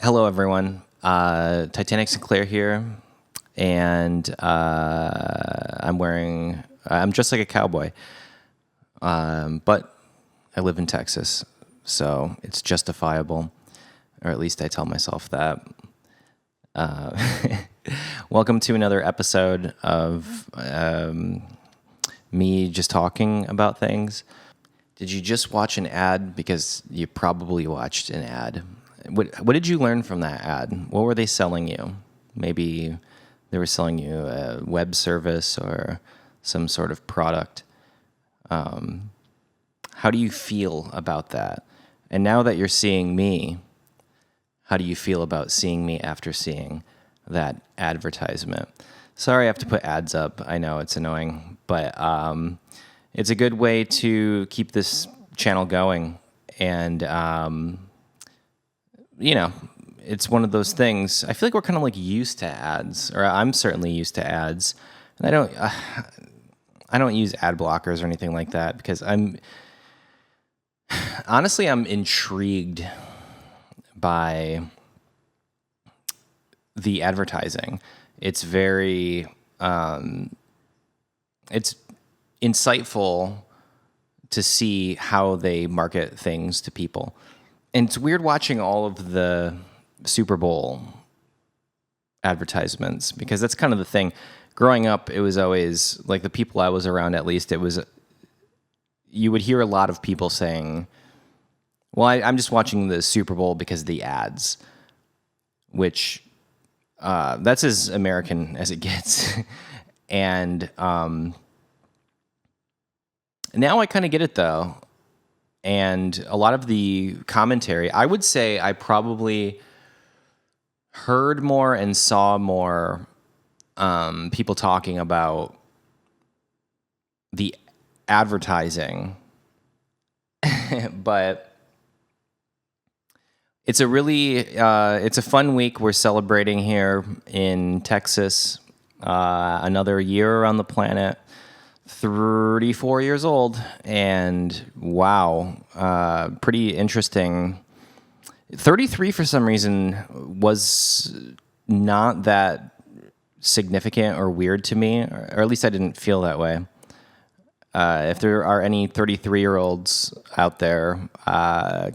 Hello, everyone. Titanic Sinclair here, and I'm dressed like a cowboy, but I live in Texas, so it's justifiable, or at least I tell myself that. Welcome to another episode of me just talking about things. Did you just watch an ad? Because you probably watched an ad. What did you learn from that ad? What were they selling you? Maybe they were selling you a web service or some sort of product. How do you feel about that? And now that you're seeing me, how do you feel about seeing me after seeing that advertisement? Sorry I have to put ads up. I know it's annoying, but it's a good way to keep this channel going. And it's one of those things. I feel like we're kind of like used to ads, or I'm certainly used to ads. And I don't use ad blockers or anything like that because I'm intrigued by the advertising. It's very, it's insightful to see how they market things to people. And it's weird watching all of the Super Bowl advertisements because that's kind of the thing. Growing up, it was always like the people I was around, at least, you would hear a lot of people saying, well, I'm just watching the Super Bowl because of the ads, which that's as American as it gets. And now I kind of get it, though. And a lot of the commentary, I would say I probably heard more and saw more people talking about the advertising. But it's it's a fun week. We're celebrating here in Texas, another year around the planet. 34 years old, and wow, pretty interesting. 33 for some reason was not that significant or weird to me, or at least I didn't feel that way. If there are any 33-year-olds out there,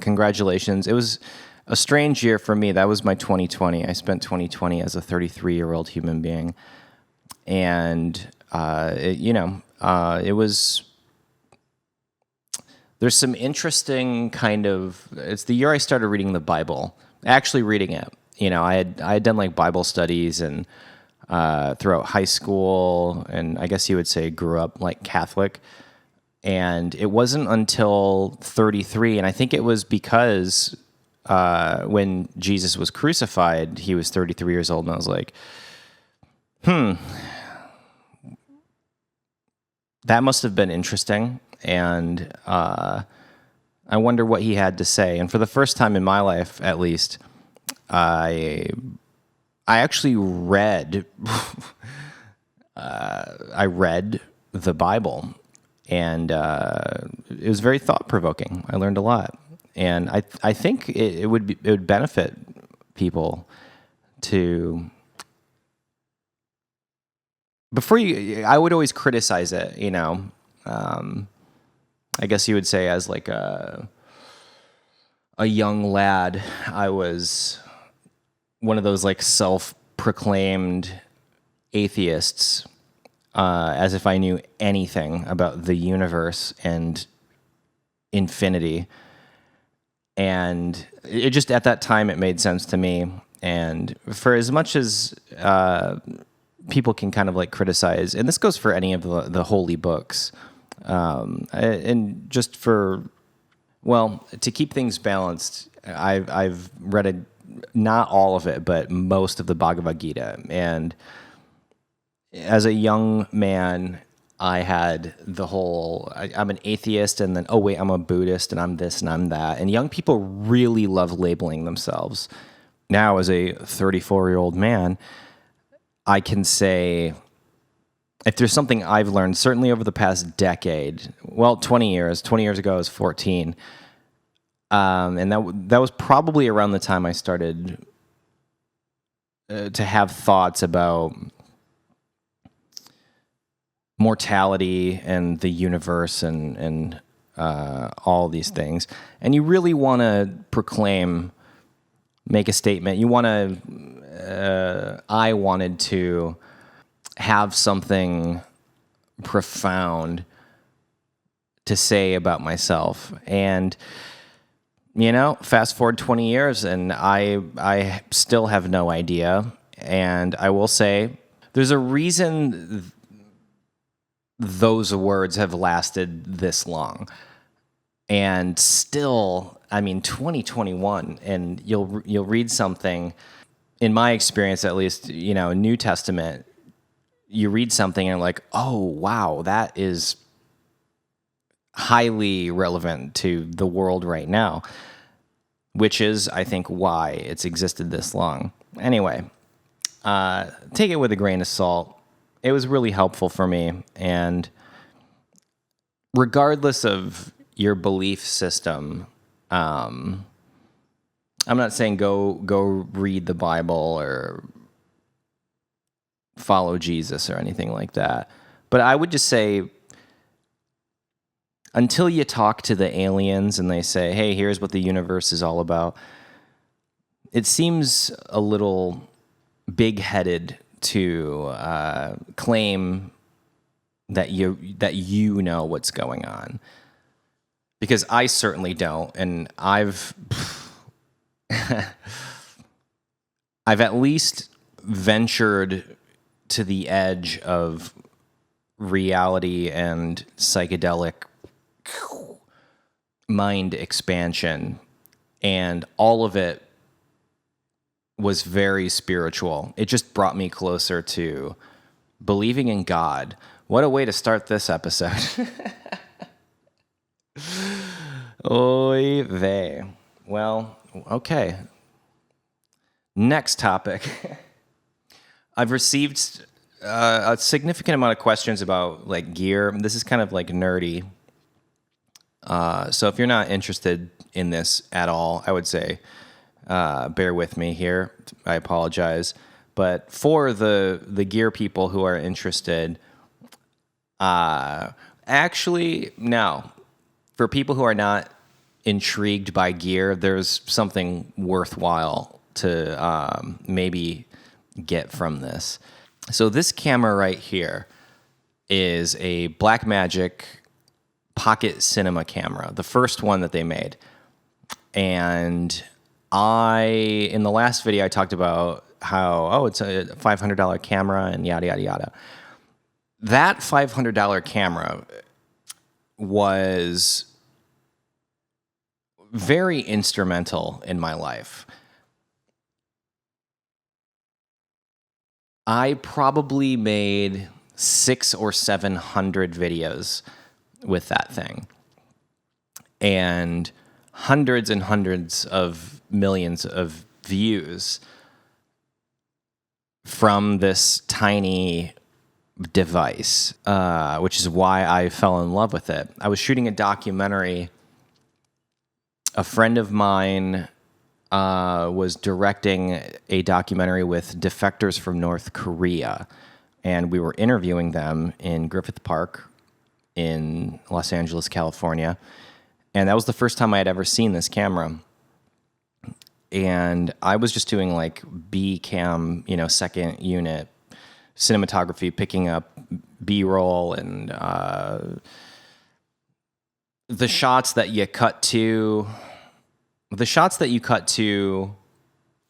congratulations. It was a strange year for me. That was my 2020. I spent 2020 as a 33-year-old human being, and it was, there's some interesting it's the year I started reading the Bible, actually reading it. I had done like Bible studies and throughout high school, and I guess you would say grew up like Catholic. And it wasn't until 33, and I think it was because when Jesus was crucified, he was 33 years old, and I was like, that must have been interesting, and I wonder what he had to say. And for the first time in my life, at least, I actually read I read the Bible, and it was very thought-provoking. I learned a lot, and I think it would benefit people to. I would always criticize it, I guess you would say as like a young lad, I was one of those like self-proclaimed atheists, as if I knew anything about the universe and infinity. And it just, at that time, it made sense to me. And for as much as people can kind of like criticize, and this goes for any of the holy books, and just to keep things balanced, I've read not all of it, but most of the Bhagavad Gita. And as a young man, I had I'm an atheist, and then, oh wait, I'm a Buddhist, and I'm this and I'm that. And young people really love labeling themselves. Now, as a 34-year-old man, I can say, if there's something I've learned, certainly over the past decade, 20 years ago I was 14, and that was probably around the time I started to have thoughts about mortality and the universe and all these things, and you really want to make a statement. You want to. I wanted to have something profound to say about myself, and fast forward 20 years, and I still have no idea. And I will say, there's a reason those words have lasted this long. And still, 2021, and you'll read something, in my experience at least, New Testament, you read something and you're like, oh, wow, that is highly relevant to the world right now, which is, I think, why it's existed this long. Anyway, take it with a grain of salt. It was really helpful for me, and regardless of your belief system, I'm not saying go read the Bible or follow Jesus or anything like that, but I would just say, until you talk to the aliens and they say, hey, here's what the universe is all about, it seems a little big-headed to claim that you know what's going on. Because I certainly don't, and I've at least ventured to the edge of reality and psychedelic mind expansion, and all of it was very spiritual. It just brought me closer to believing in God. What a way to start this episode. Oy vey. Well, okay. Next topic. I've received a significant amount of questions about like gear. This is kind of like nerdy. So if you're not interested in this at all, I would say bear with me here. I apologize. But for the gear people who are interested, actually, no. For people who are not intrigued by gear, there's something worthwhile to maybe get from this. So this camera right here is a Blackmagic pocket cinema camera, the first one that they made. And in the last video, I talked about how, it's a $500 camera and yada, yada, yada. That $500 camera was very instrumental in my life. I probably made 600 or 700 videos with that thing, and hundreds and hundreds of millions of views from this tiny device, which is why I fell in love with it. I was shooting a documentary. A friend of mine was directing a documentary with defectors from North Korea, and we were interviewing them in Griffith Park in Los Angeles, California. And that was the first time I had ever seen this camera. And I was just doing like B-cam, second unit cinematography, picking up B-roll and the shots that you cut to,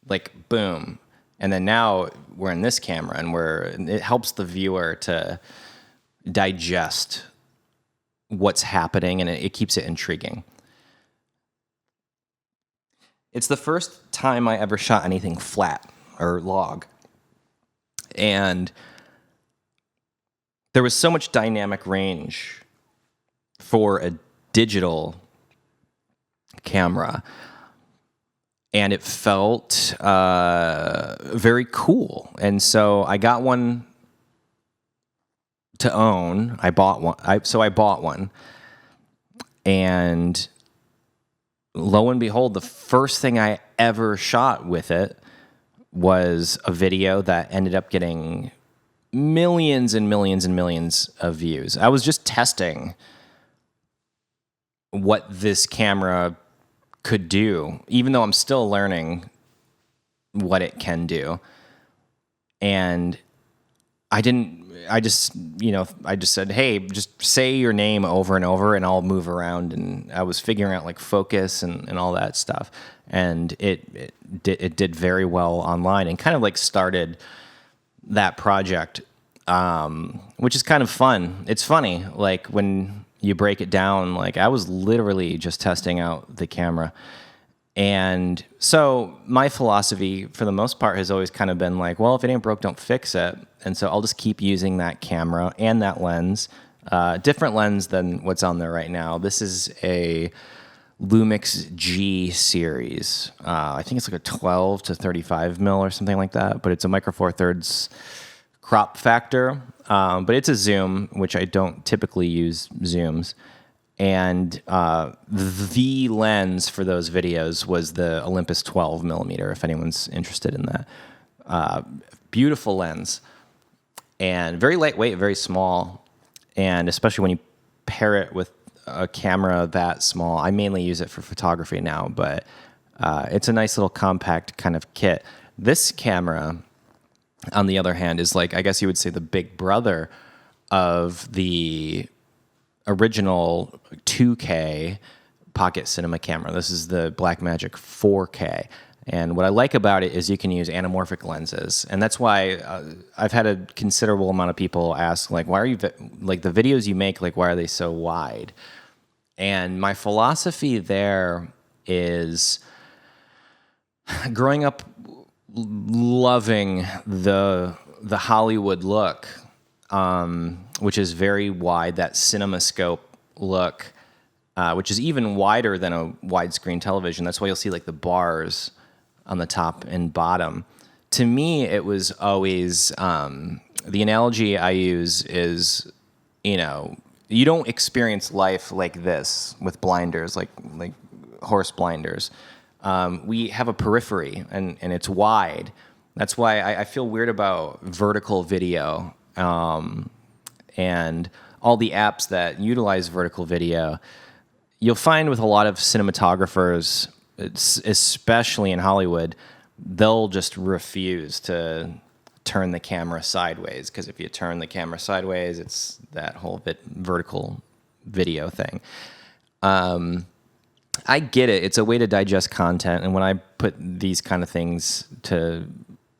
like, boom. And then now we're in this camera, and it helps the viewer to digest what's happening, and it keeps it intriguing. It's the first time I ever shot anything flat or log. And there was so much dynamic range for a digital camera, and it felt very cool. And so I got one to own. I bought one. And lo and behold, the first thing I ever shot with it was a video that ended up getting millions and millions and millions of views. I was just testing what this camera could do, even though I'm still learning what it can do. And I just said, hey, just say your name over and over and I'll move around. And I was figuring out like focus and all that stuff. And it did very well online and kind of like started that project, which is kind of fun. It's funny, like when you break it down, like I was literally just testing out the camera. And so my philosophy for the most part has always kind of been like, well, if it ain't broke, don't fix it. And so I'll just keep using that camera and that lens, different lens than what's on there right now. This is a Lumix G series. I think it's like a 12 to 35 mil or something like that, but it's a micro four thirds crop factor. But it's a zoom, which I don't typically use zooms. And the lens for those videos was the Olympus 12 millimeter, if anyone's interested in that. Beautiful lens. And very lightweight, very small. And especially when you pair it with a camera that small. I mainly use it for photography now, but it's a nice little compact kind of kit. This camera, on the other hand, is like, I guess you would say the big brother of the original 2K pocket cinema camera. This is the Blackmagic 4K. And what I like about it is you can use anamorphic lenses. And that's why I've had a considerable amount of people ask, like, why are you, like, the videos you make, like, why are they so wide? And my philosophy there is growing up loving the Hollywood look, which is very wide, that CinemaScope look, which is even wider than a widescreen television. That's why you'll see like the bars on the top and bottom. To me, it was always, the analogy I use is, you don't experience life like this with blinders, like horse blinders. We have a periphery and it's wide. That's why I feel weird about vertical video, and all the apps that utilize vertical video. You'll find with a lot of cinematographers, especially in Hollywood, they'll just refuse to turn the camera sideways, because if you turn the camera sideways, it's that whole vertical video thing. I get it. It's a way to digest content, and when I put these kind of things to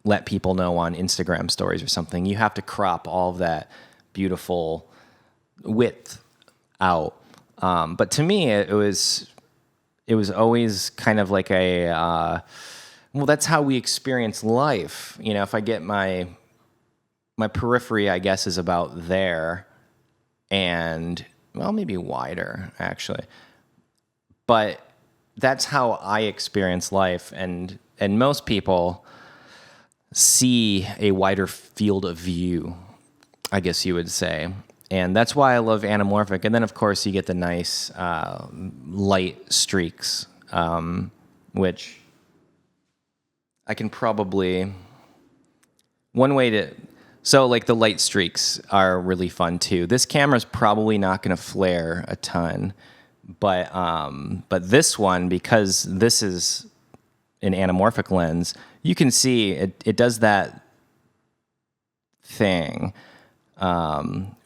let people know on Instagram stories or something, you have to crop all of that beautiful width out. But to me, it was always kind of like well, that's how we experience life. If I get my periphery, I guess, is about there, and, well, maybe wider, actually. But that's how I experience life, and most people see a wider field of view, I guess you would say. And that's why I love anamorphic. And then, of course, you get the nice light streaks, which I can probably... So, like, the light streaks are really fun, too. This camera's probably not going to flare a ton, but this one, because this is an anamorphic lens, you can see it does that thing,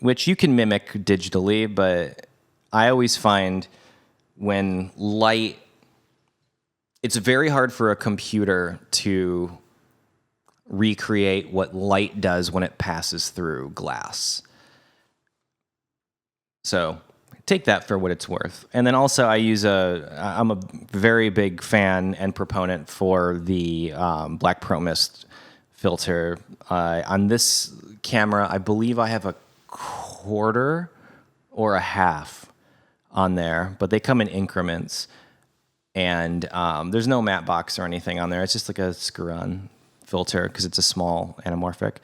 which you can mimic digitally, but I always find when light, it's very hard for a computer to recreate what light does when it passes through glass. So take that for what it's worth. And then also I'm a very big fan and proponent for the Black Pro Mist filter. On this camera, I believe I have a quarter or a half on there, but they come in increments. And there's no matte box or anything on there. It's just like a screw-on filter because it's a small anamorphic.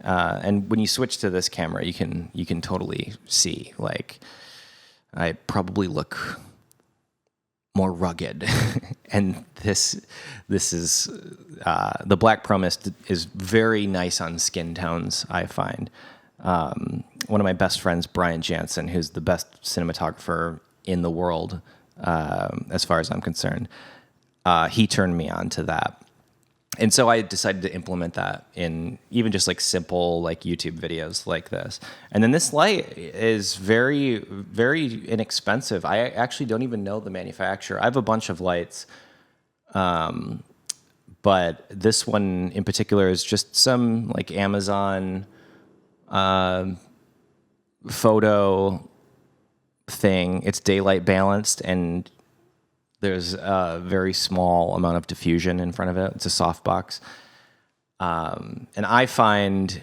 And when you switch to this camera, you can totally see, like, I probably look more rugged. And this is the black pumice is very nice on skin tones, I find. One of my best friends, Brian Jansen, who's the best cinematographer in the world, as far as I'm concerned, he turned me on to that. And so I decided to implement that in even just like simple like YouTube videos like this. And then this light is very, very inexpensive. I actually don't even know the manufacturer. I have a bunch of lights, but this one in particular is just some like Amazon photo thing. It's daylight balanced, and there's a very small amount of diffusion in front of it. It's a softbox. And I find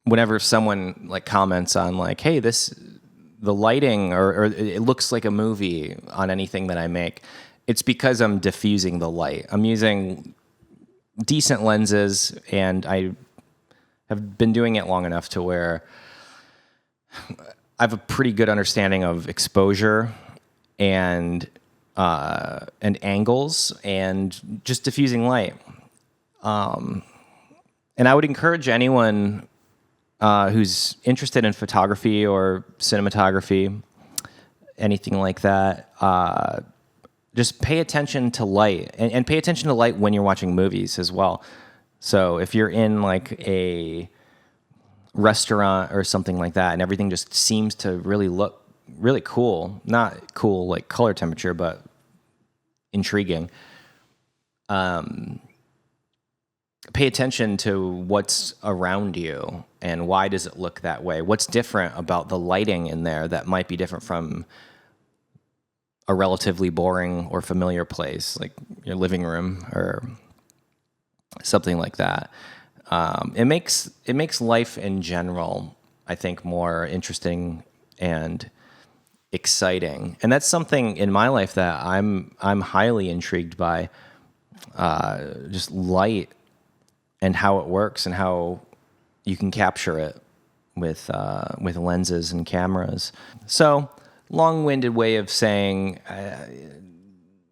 whenever someone like comments on like, hey, the lighting or it looks like a movie on anything that I make, it's because I'm diffusing the light. I'm using decent lenses, and I have been doing it long enough to where I have a pretty good understanding of exposure and angles and just diffusing light. And I would encourage anyone who's interested in photography or cinematography, anything like that, just pay attention to light and pay attention to light when you're watching movies as well. So if you're in like a restaurant or something like that and everything just seems to really look really cool, not cool like color temperature, but intriguing. Pay attention to what's around you and why does it look that way? What's different about the lighting in there that might be different from a relatively boring or familiar place, like your living room or something like that. It makes life in general, I think, more interesting and exciting. And that's something in my life that I'm highly intrigued by, just light and how it works and how you can capture it with lenses and cameras. So, long-winded way of saying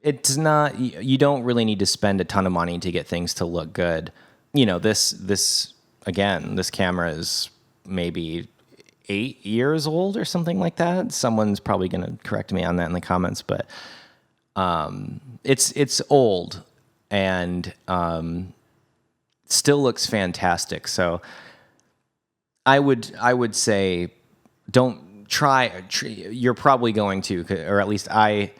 it's not, you don't really need to spend a ton of money to get things to look good. You know, this camera is maybe 8 years old or something like that. Someone's probably going to correct me on that in the comments, but it's old and still looks fantastic. So I would say don't try. You're probably going to, or at least I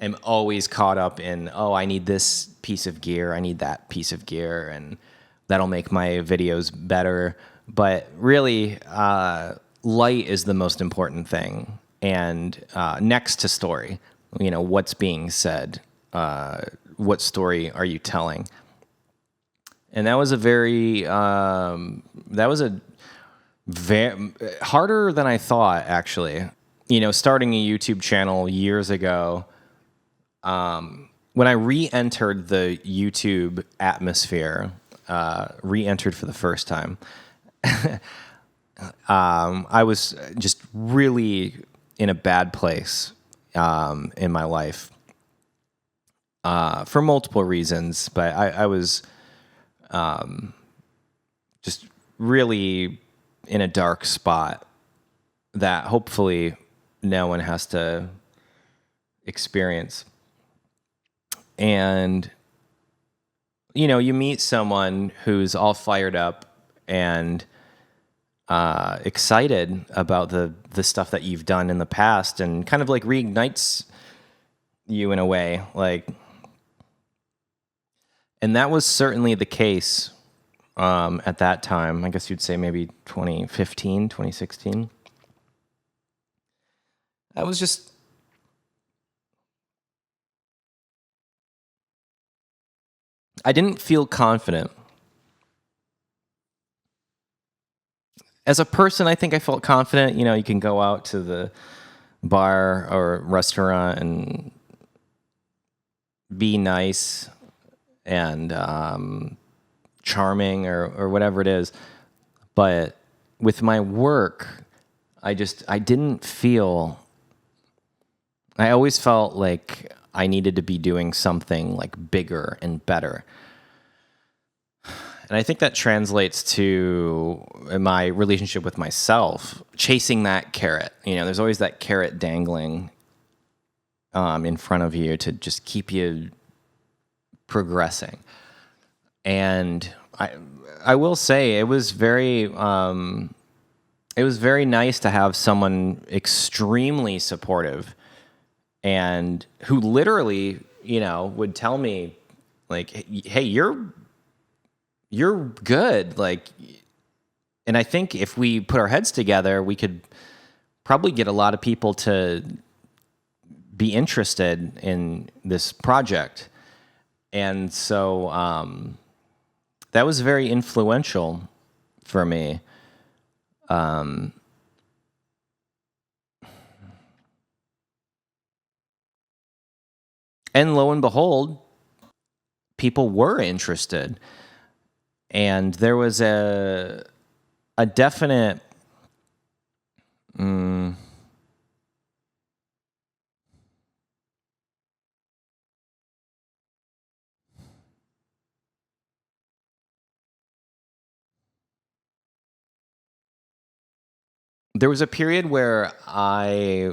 am always caught up in, oh, I need this piece of gear, I need that piece of gear, and that'll make my videos better. But really, light is the most important thing. And next to story, you know, what's being said, what story are you telling? And that was very harder than I thought, actually. You know, starting a YouTube channel years ago, when I re-entered the YouTube atmosphere, re-entered for the first time, I was just really in a bad place in my life for multiple reasons, but I was just really in a dark spot that hopefully no one has to experience. And, you know, you meet someone who's all fired up and excited about the stuff that you've done in the past and kind of like reignites you in a way, like, and that was certainly the case at that time. I guess you'd say maybe 2015, 2016. I was just, I didn't feel confident. As a person, I think I felt confident. You know, you can go out to the bar or restaurant and be nice and charming or whatever it is. But with my work, I didn't feel I always felt like I needed to be doing something like bigger and better. And I think that translates to my relationship with myself, chasing that carrot. There's always that carrot dangling in front of you to just keep you progressing. And I will say it was very nice to have someone extremely supportive and who literally, would tell me like, hey, you're good. Like, and I think if we put our heads together, we could probably get a lot of people to be interested in this project. And so that was very influential for me. And lo and behold, people were interested. And there was a definite there was a period where I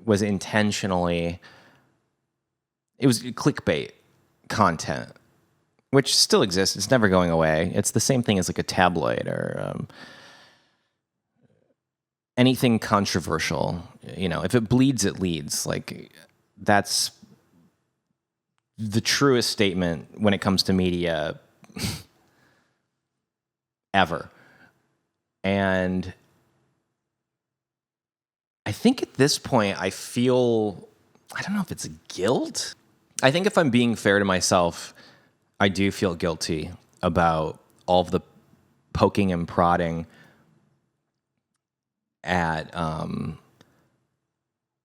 was intentionally, it was clickbait content, which still exists. It's never going away. It's the same thing as like a tabloid or anything controversial. If it bleeds, it leads. Like, that's the truest statement when it comes to media ever. And I think at this point, I don't know if it's guilt. I think if I'm being fair to myself, I do feel guilty about all of the poking and prodding at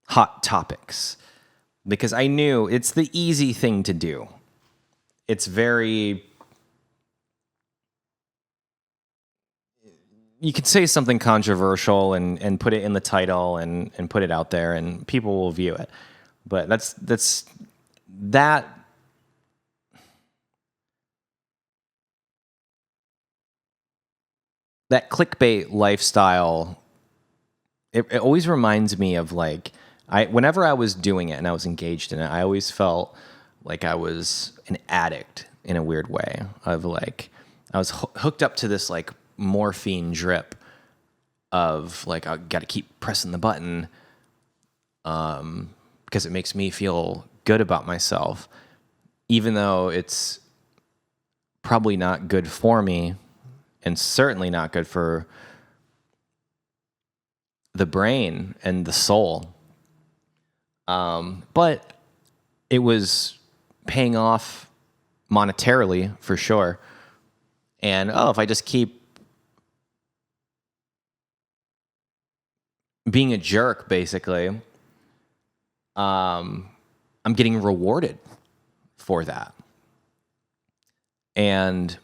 hot topics, because I knew it's the easy thing to do. It's very, you could say something controversial and put it in the title and put it out there and people will view it. But that clickbait lifestyle, it always reminds me of like, whenever I was doing it and I was engaged in it, I always felt like I was an addict in a weird way of like, I was hooked up to this like morphine drip of like, I got to keep pressing the button because it makes me feel good about myself, even though it's probably not good for me and certainly not good for the brain and the soul. But it was paying off monetarily for sure. And if I just keep being a jerk, basically, I'm getting rewarded for that. And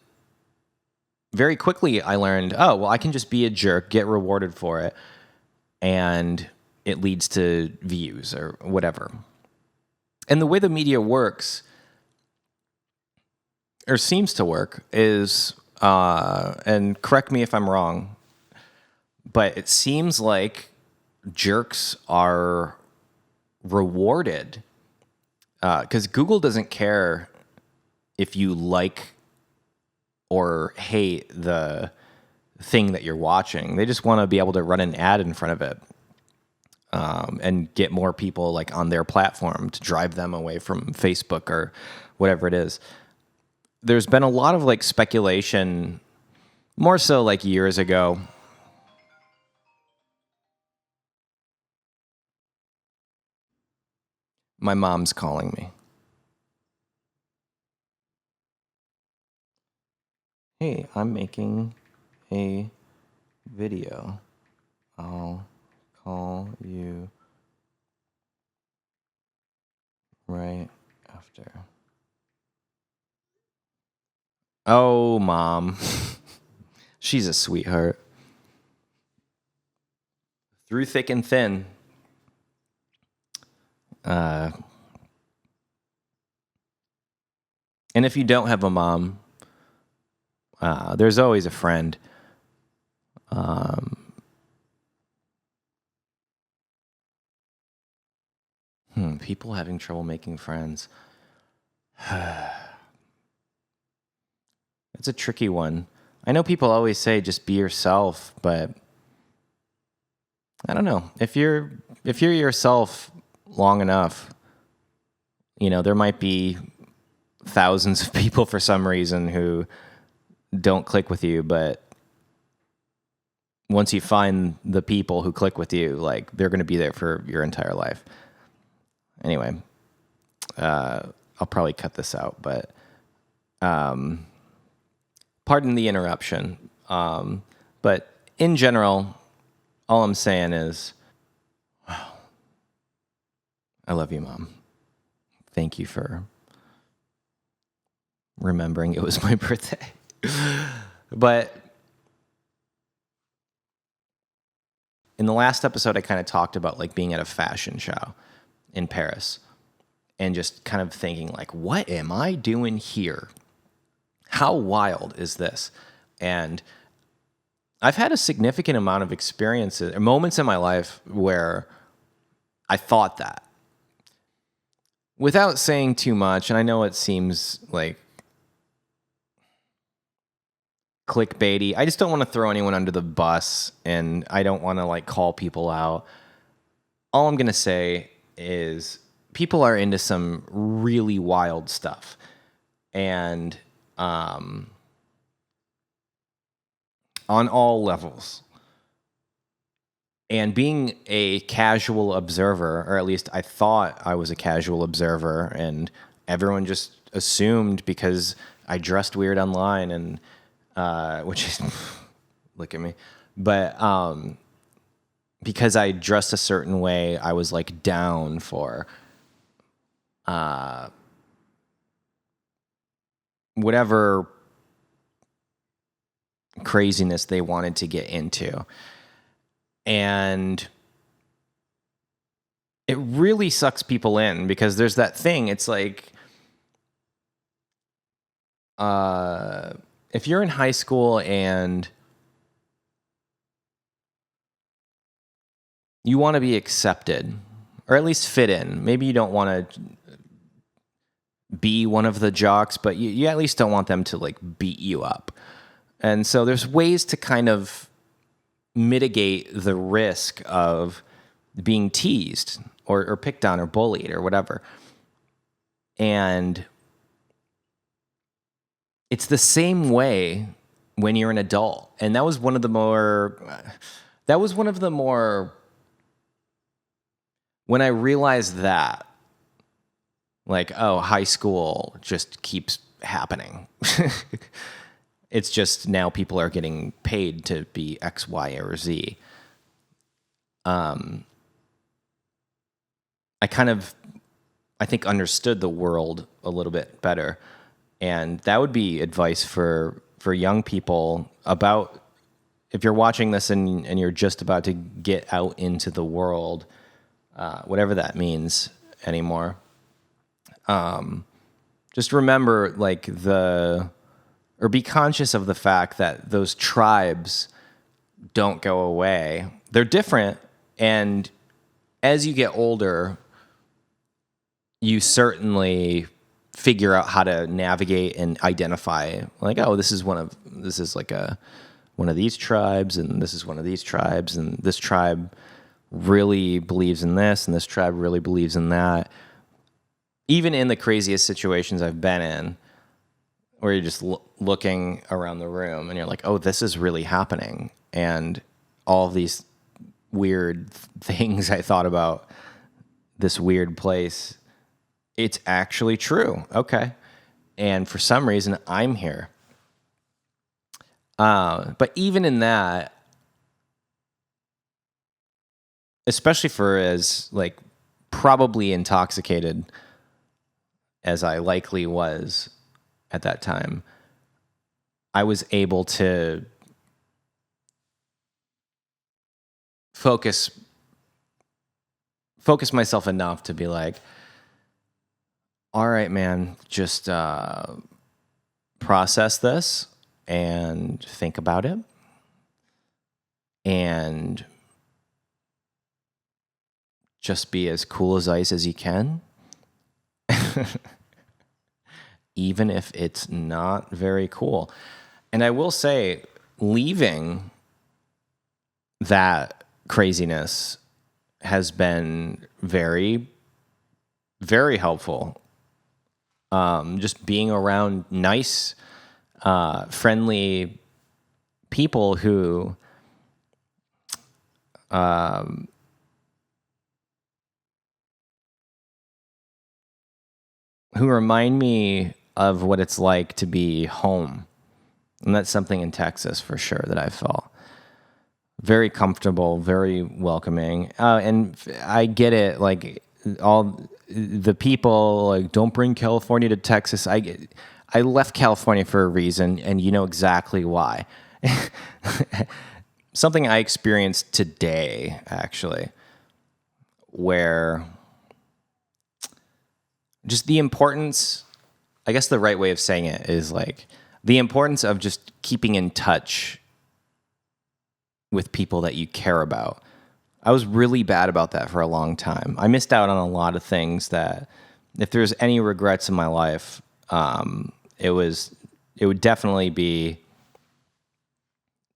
very quickly I learned, I can just be a jerk, get rewarded for it, and it leads to views or whatever. And the way the media works, or seems to work, is, and correct me if I'm wrong, but it seems like jerks are rewarded because Google doesn't care if you like or hate the thing that you're watching. They just want to be able to run an ad in front of it and get more people like on their platform to drive them away from Facebook or whatever it is. There's been a lot of like speculation, more so like years ago. My mom's calling me. Hey, I'm making a video. I'll call you right after. Oh, Mom. She's a sweetheart. Through thick and thin, And if you don't have a mom, there's always a friend. People having trouble making friends. It's a tricky one. I know people always say just be yourself, but I don't know. If you're yourself long enough, there might be thousands of people for some reason who don't click with you, but once you find the people who click with you, like, they're going to be there for your entire life. Anyway, I'll probably cut this out, but pardon the interruption. But in general, all I'm saying is, wow, I love you, Mom. Thank you for remembering it was my birthday. But in the last episode, I kind of talked about like being at a fashion show in Paris and just kind of thinking like, what am I doing here? How wild is this? And I've had a significant amount of experiences, moments in my life where I thought that. Without saying too much, and I know it seems like clickbaity, I just don't want to throw anyone under the bus, and I don't want to like call people out. All I'm going to say is people are into some really wild stuff. And on all levels. And being a casual observer, or at least I thought I was a casual observer, and everyone just assumed because I dressed weird online, and which is look at me, but because I dressed a certain way, I was like down for whatever craziness they wanted to get into. And it really sucks people in because there's that thing. It's like, if you're in high school and you want to be accepted, or at least fit in, maybe you don't want to be one of the jocks, but you at least don't want them to like beat you up. And so there's ways to kind of mitigate the risk of being teased or picked on or bullied or whatever. And it's the same way when you're an adult. And that was one of the more, when I realized that, like, oh, high school just keeps happening. It's just now people are getting paid to be X, Y, or Z. I think understood the world a little bit better. And that would be advice for young people about, if you're watching this and you're just about to get out into the world, whatever that means anymore. Just remember or be conscious of the fact that those tribes don't go away. They're different. And as you get older, you certainly figure out how to navigate and identify, like, oh, this is one of these tribes, and this is one of these tribes, and this tribe really believes in this, and this tribe really believes in that. Even in the craziest situations I've been in, where you're just looking around the room and you're like, oh, this is really happening. And all of these weird things I thought about this weird place, it's actually true. Okay. And for some reason, I'm here. But even in that, especially for as like probably intoxicated as I likely was at that time, I was able to focus focus myself enough to be like, all right, man, just process this and think about it. And just be as cool as ice as you can. Even if it's not very cool. And I will say, leaving that craziness has been very, very helpful. Just being around nice, friendly people who remind me of what it's like to be home. And that's something in Texas for sure that I felt. Very comfortable, very welcoming. And I get it, like all the people, like, don't bring California to Texas. I left California for a reason, and you know exactly why. Something I experienced today, actually, where just the importance, I guess the right way of saying it is like the importance of just keeping in touch with people that you care about. I was really bad about that for a long time. I missed out on a lot of things that, if there's any regrets in my life, it would definitely be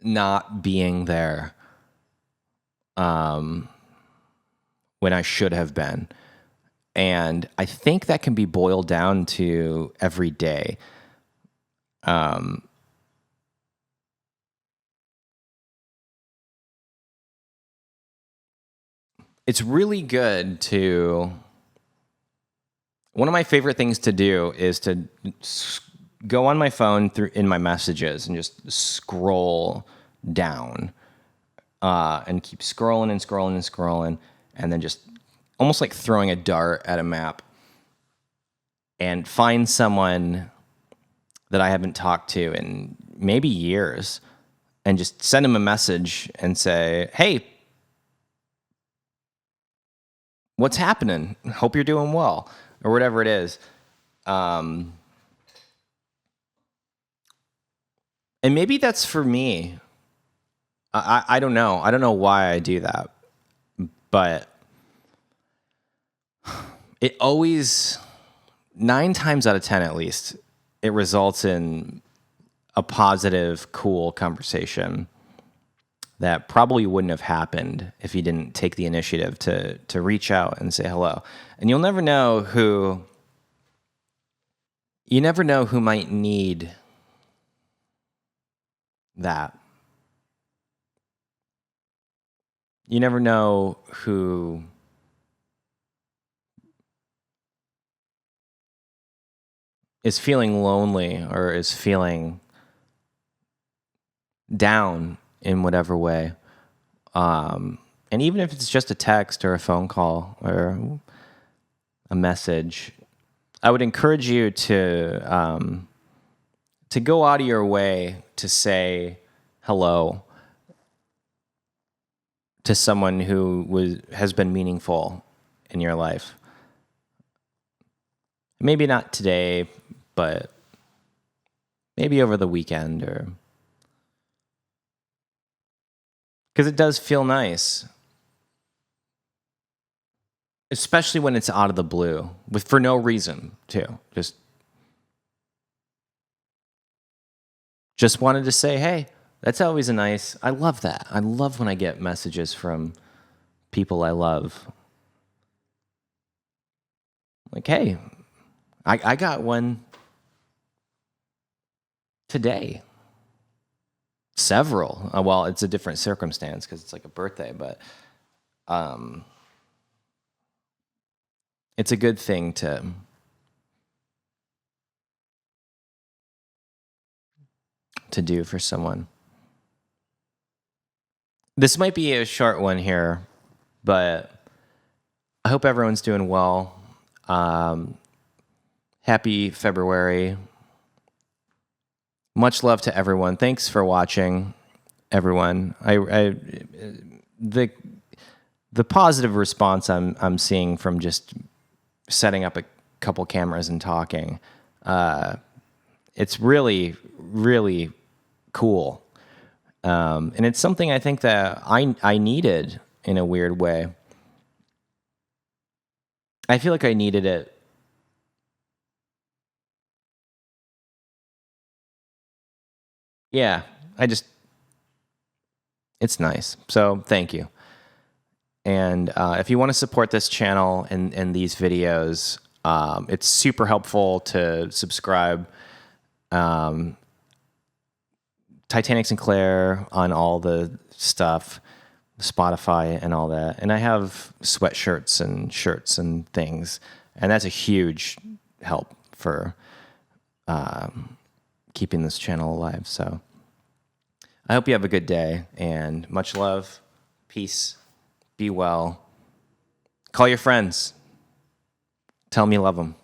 not being there when I should have been. And I think that can be boiled down to every day. It's really good to... One of my favorite things to do is to go on my phone in my messages and just scroll down and keep scrolling and scrolling and scrolling, and then just almost like throwing a dart at a map and find someone that I haven't talked to in maybe years and just send them a message and say, hey, what's happening? Hope you're doing well, or whatever it is. And maybe that's for me. I don't know. I don't know why I do that. But it always, 9 times out of 10 at least, it results in a positive, cool conversation that probably wouldn't have happened if you didn't take the initiative to reach out and say hello. And you never know who might need that. You never know who is feeling lonely or is feeling down in whatever way. And even if it's just a text or a phone call or a message, I would encourage you to go out of your way to say hello to someone who has been meaningful in your life. Maybe not today, but maybe over the weekend, or because it does feel nice, especially when it's out of the blue, for no reason too. Just wanted to say, hey, that's always I love that. I love when I get messages from people I love. Like, hey, I got one today. Several. Well, it's a different circumstance because it's like a birthday, but it's a good thing to do for someone. This might be a short one here, but I hope everyone's doing well. Happy February. Much love to everyone. Thanks for watching, everyone. The the positive response I'm seeing from just setting up a couple cameras and talking, it's really, really cool. And it's something I think that I needed in a weird way. I feel like I needed it. Yeah, it's nice. So thank you. And if you want to support this channel and these videos, it's super helpful to subscribe. Titanic Sinclair on all the stuff, Spotify and all that. And I have sweatshirts and shirts and things. And that's a huge help for keeping this channel alive. So I hope you have a good day, and much love, peace, be well. Call your friends. Tell them you love them.